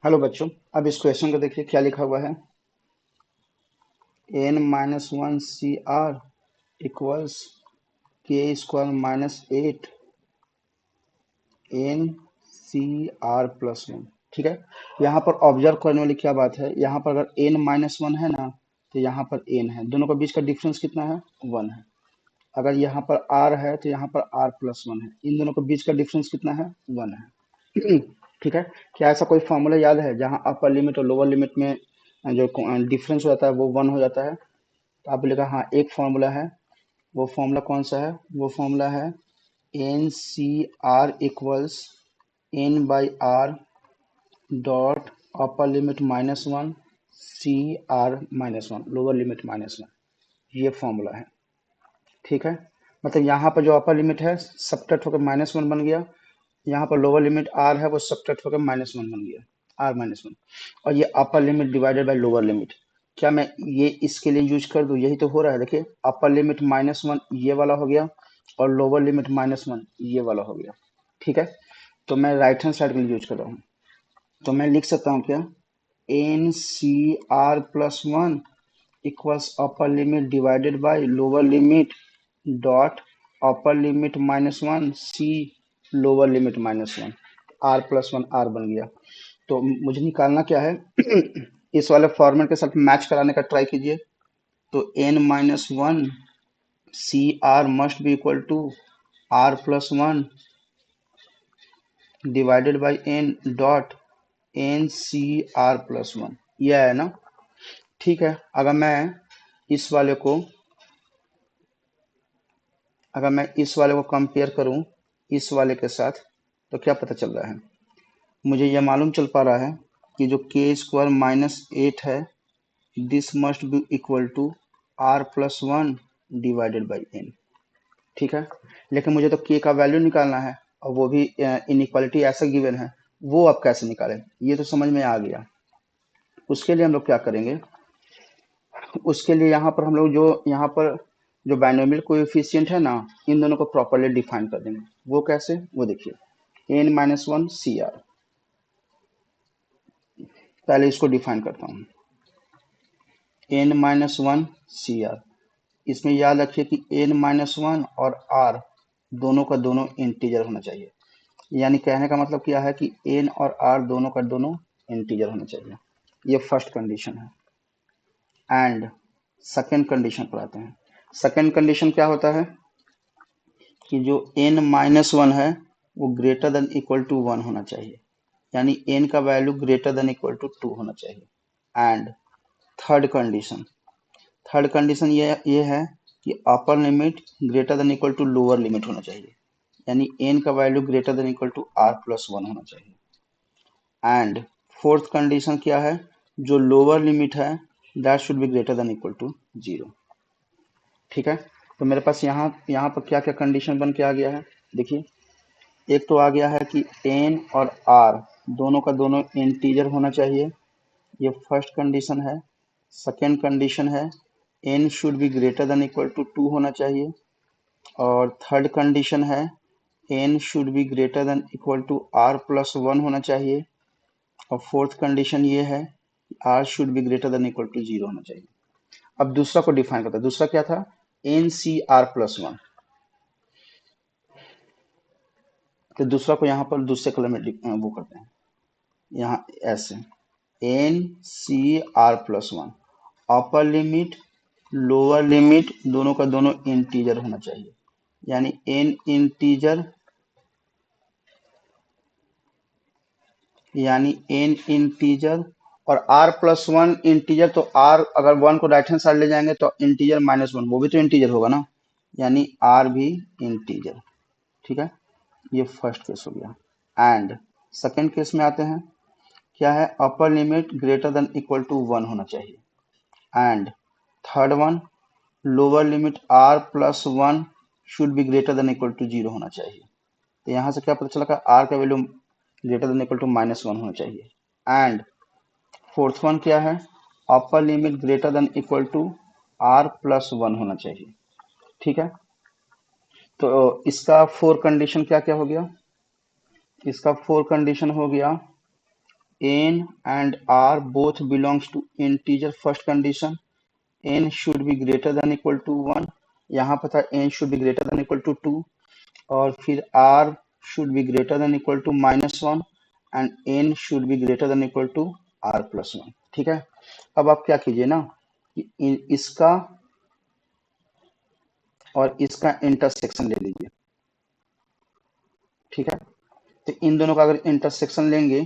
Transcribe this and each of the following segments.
Hello बच्चों। अब इस क्वेश्चन को देखिए क्या लिखा हुआ है। n-1 CR equals k² - 8 n CR+1। ठीक है। यहाँ पर ऑब्जर्व करने वाली क्या बात है, यहाँ पर अगर n-1 है ना तो यहाँ पर n है, दोनों के बीच का डिफरेंस कितना है, 1 है। अगर यहाँ पर r है तो यहाँ पर r+1 है, इन दोनों के बीच का डिफरेंस कितना है, 1 है। ठीक है। क्या ऐसा कोई फॉर्मूला याद है जहाँ अपर लिमिट और लोअर लिमिट में जो डिफरेंस होता है वो 1 हो जाता है? तो आप बोलेगा हाँ एक फॉर्मूला है। वो फॉर्मूला कौन सा है? वो फॉर्मूला है NCR = N/R dot upper limit -1 CR-1 lower limit -1। ये फॉर्मूला है। ठीक है। मतलब यहाँ पर जो अपर लिमिट है सब्ट्रैक्ट होकर -1 बन गया, यहाँ पर लोअर लिमिट r है वो सब्ट्रैक्ट होकर -1 बन गया, r-1। और ये अपर limit divided by lower limit. क्या मैं ये इसके लिए यूज कर दूं? यही तो हो रहा है। देखिए अपर लिमिट -1 ये वाला हो गया और लोअर लिमिट -1 ये वाला हो गया। ठीक है। तो मैं राइट हैंड साइड के लिए यूज कर रहा हूँ। तो मैं लिख सकता हूँ क्या, NCR+1 equals upper limit divided by lower limit dot upper limit -1 C lower limit -1, r+1 r बन गया। तो मुझे निकालना क्या है, इस वाले फॉर्मेट के साथ मैच कराने का ट्राई कीजिए। तो n-1 CR must be equal to r+1 divided by n dot NCR+1। यह है ना। ठीक है। इस वाले को अगर मैं इस वाले को कंपेयर करूं इस वाले के साथ तो क्या पता चल रहा है, मुझे यह मालूम चल पा रहा है कि जो k² - 8 है this must be equal to r+1 divided by n। ठीक है। लेकिन मुझे तो k का वैल्यू निकालना है और वो भी इनइक्वालिटी ऐसा गिवन है, वो अब कैसे निकालें, ये तो समझ में आ गया। उसके लिए हम लोग क्या करेंगे, उसके लिए यहाँ पर हम लोग जो यहाँ पर जो बाइनोमियल कोएफिशिएंट है ना, इन दोनों को प्रॉपर्ली डिफाइन कर देंगे। वो कैसे, वो देखिए n-1 CR। पहले इसको डिफाइन करता हूँ, n-1 CR। इसमें याद रखिए कि n-1 और r दोनों का दोनों इंटीजर होना चाहिए। यानी कहने का मतलब क्या है कि n और r दोनों का दोनों इंटीजर होना चाहिए। ये फर्स्ट कंडीशन है। एंड सेकेंड कंडीशन पर आते हैं। सेकेंड कंडीशन क्या होता है कि जो n-1 है वो ग्रेटर देन इक्वल टू 1 होना चाहिए, यानी n का value greater than equal to 2 होना चाहिए। एंड थर्ड कंडीशन ये है कि upper limit greater than equal to lower limit होना चाहिए, यानी n का value greater than equal to r+1 होना चाहिए। एंड फोर्थ कंडीशन क्या है, जो लोअर लिमिट है that should be greater than equal to 0। ठीक है। तो मेरे पास यहाँ पर क्या क्या कंडीशन बन के आ गया है, देखिए। एक तो आ गया है कि n और r दोनों का दोनों इंटीजर होना चाहिए, ये फर्स्ट कंडीशन है। सेकेंड कंडीशन है n should be greater than equal to 2 होना चाहिए। और थर्ड कंडीशन है n should be greater than equal to r+1 होना चाहिए। और फोर्थ कंडीशन ये है r should be greater than equal to 0 होना चाहिए। अब दूसरा को डिफाइन करता है। दूसरा क्या था, NCR+1। तो दूसरा को यहाँ पर दूसरे कलर में वो करते हैं, यहाँ ऐसे NCR+1 upper limit lower limit दोनों का दोनों इंटीजर होना चाहिए, यानी n इंटीजर और r+1 इंटीजर। तो r अगर 1 को राइट हैंड साइड ले जाएंगे तो इंटीजर -1 वो भी तो इंटीजर होगा ना, यानी r भी इंटीजर। ठीक है। ये फर्स्ट केस हो गया। एंड सेकेंड केस में आते हैं, क्या है, upper limit greater than equal to 1 होना चाहिए। And third one, lower limit r+1 should be greater than equal to 0 होना चाहिए। तो यहाँ से क्या पता चला कि r का value greater than equal to -1 होना चाहिए। एंड फोर्थ वन क्या है, upper limit greater than equal to r+1 होना चाहिए। ठीक है। तो इसका फोर कंडीशन क्या क्या हो गया, इसका फोर कंडीशन हो गया n and r both belongs to integer first condition, n should be greater than equal to 1, यहाँ पर था n should be greater than equal to 2, और फिर r should be greater than equal to -1 and n should be greater than equal to r plus 1। ठीक है, अब आप क्या कीजिए ना कि इसका और इसका इंटरसेक्शन ले लीजिए। ठीक है, तो इन दोनों का अगर इंटरसेक्शन लेंगे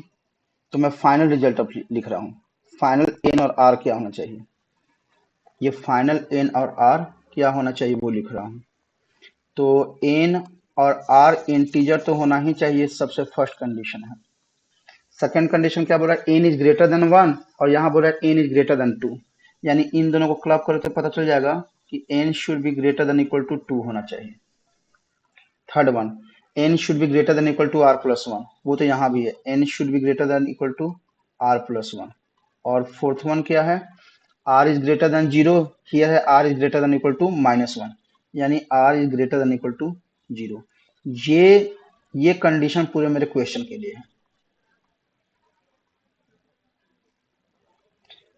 तो मैं फाइनल रिजल्ट अब लिख रहा हूँ। फाइनल एन और आर क्या होना चाहिए, ये फाइनल एन और आर क्या होना चाहिए वो लिख रहा हूँ। तो एन और आर इंटीजर तो होना ही चाहिए, सबसे फर्स्ट कंडीशन है। सेकंड कंडीशन क्या बोल रहा है, एन इज ग्रेटर देन 1 और यहाँ बोल रहा है एन इज ग्रेटर देन 2, यानी इन दोनों को क्लब करो तो पता चल जाएगा कि n should be greater than equal to 2 होना चाहिए। Third one, n should be greater than equal to are plus 1, वो तो यहाँ भी है, n should be greater than equal to are plus 1। और फोर्थ वन क्या है, r is greater than 0, here है r is greater than equal to -1, यानी r is greater than equal to 0। ये कंडीशन पूरे मेरे क्वेश्चन के लिए है।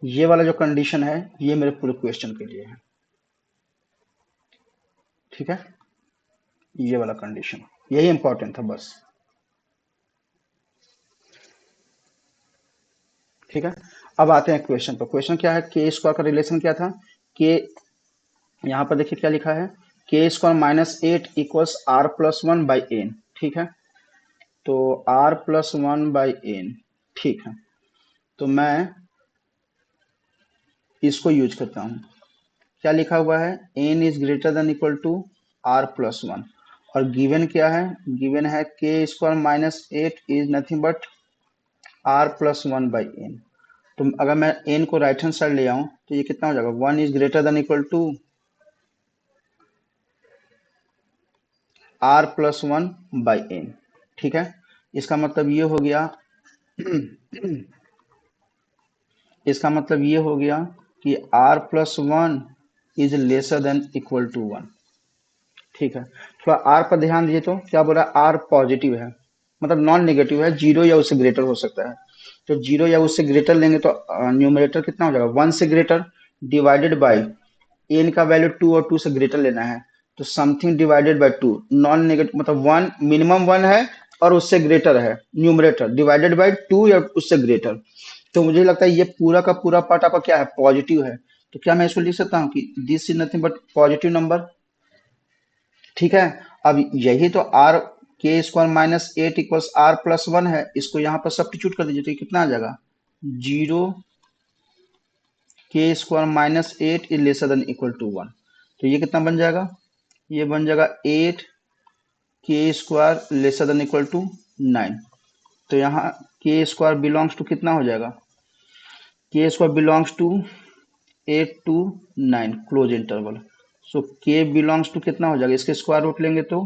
ये वाला जो कंडीशन है ये मेरे पूरे क्वेश्चन के लिए है। ठीक है, ये वाला कंडीशन यही इंपॉर्टेंट था बस। ठीक है, अब आते हैं क्वेश्चन पर। क्वेश्चन क्या है, के स्क्वायर का रिलेशन क्या था, के यहाँ पर देखिए क्या लिखा है, K square -8 equals R plus 1 by N. ठीक है, तो आर प्लस 1 बाई एन। ठीक है, तो मैं इसको यूज करता हूँ। क्या लिखा हुआ है, N is greater than equal to are plus 1 और गिवन क्या है, गिवन है K square -8 is nothing but R plus 1 by N. तो अगर मैं एन को राइट हैंड साइड ले आऊं तो ये कितना हो जाएगा, 1 is greater than equal to are plus 1 by N. ठीक है, इसका मतलब ये हो गया इसका मतलब ये हो गया कि r plus 1 is lesser than equal to 1। ठीक है, थोड़ा r पर ध्यान दीजिए, तो क्या बोल रहा है, r पॉजिटिव है, मतलब नॉन नेगेटिव है, 0 या उससे ग्रेटर हो सकता है। तो 0 या उससे ग्रेटर लेंगे तो न्यूमरेटर कितना हो जाएगा, 1 से ग्रेटर डिवाइडेड बाई एन का वैल्यू 2 और 2 से ग्रेटर लेना है, तो something divided by 2, non negative मतलब 1 मिनिमम 1 है और उससे ग्रेटर है, न्यूमरेटर डिवाइडेड बाई 2 या उससे ग्रेटर। तो मुझे लगता है ये पूरा का पूरा पार्ट आपका क्या है, पॉजिटिव है। तो क्या मैं इसको लिख सकता हूँ कि this is nothing but positive number. ठीक है, अब यही तो आर के स्क्वायर -8 इक्वल्स आर प्लस 1 है, इसको यहाँ पर सब्स्टिट्यूट कर दीजिए तो ये कितना आ जाएगा, 0 K square -8 is lesser than equal to 1। तो ये कितना बन जाएगा, ये बन जाएगा 8 K square lesser than equal to 9। तो यहाँ के स्क्वायर बिलोंग्स टू कितना हो जाएगा, k square belongs to 8 to 9 close interval. So k belongs to कितना हो जाएगा, इसके स्क्वायर रूट लेंगे तो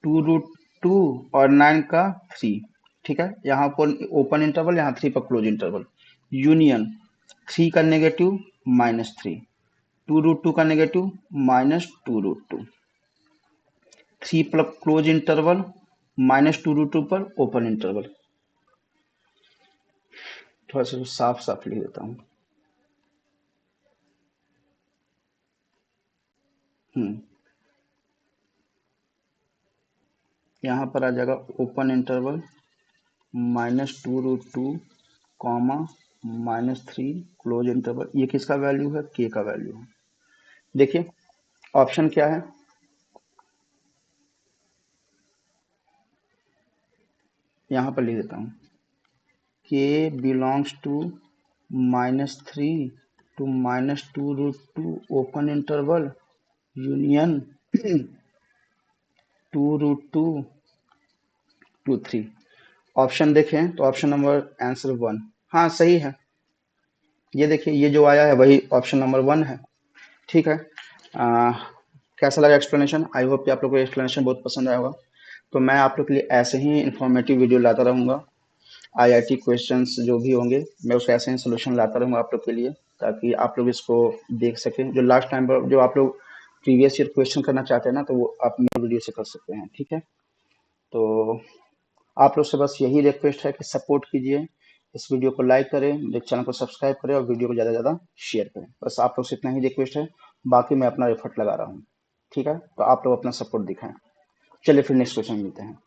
2√2 और 9 का 3। ठीक है, यहाँ पर ओपन इंटरवल, यहाँ 3 पर क्लोज इंटरवल, यूनियन 3 का नेगेटिव -3, 2√2 का नेगेटिव -2√2, 3 पर क्लोज इंटरवल -2√2 पर ओपन इंटरवल। थोड़ा सा साफ साफ लिख देता हूँ। यहाँ पर आ जाएगा open interval -2√2 comma -3 close interval. ये किसका वैल्यू है, के का वैल्यू है। देखिए ऑप्शन क्या है, यहाँ पर लिख देता हूँ, K belongs to -3 to -2√2 open interval union 2√2 to 3। Option देखें तो ऑप्शन नंबर आंसर 1, हाँ सही है। ये देखिए ये जो आया है वही ऑप्शन नंबर 1 है। ठीक है, कैसा लगा एक्सप्लेनेशन, आई होप कि आप लोग को एक्सप्लेनेशन बहुत पसंद आया होगा। तो मैं आप लोग के लिए ऐसे ही इन्फॉर्मेटिव वीडियो लाता रहूँगा, आईआईटी क्वेश्चंस जो भी होंगे मैं उसका ऐसे ही सोल्यूशन लाता रहूँगा आप लोग के लिए, ताकि आप लोग इसको देख सकें। जो लास्ट टाइम पर जो आप लोग प्रीवियस ईयर क्वेश्चन करना चाहते हैं ना, तो वो आप मेरे वीडियो से कर सकते हैं। ठीक है, तो आप लोग से बस यही रिक्वेस्ट है कि सपोर्ट कीजिए, इस वीडियो को लाइक करें, मेरे चैनल को सब्सक्राइब करें और वीडियो को ज़्यादा से ज़्यादा शेयर करें। बस आप लोग से इतना ही रिक्वेस्ट है, बाकी मैं अपना एफर्ट लगा रहा हूँ। ठीक है, तो आप लोग अपना सपोर्ट दिखाएं। चलिए फिर नेक्स्ट क्वेश्चन मिलते हैं।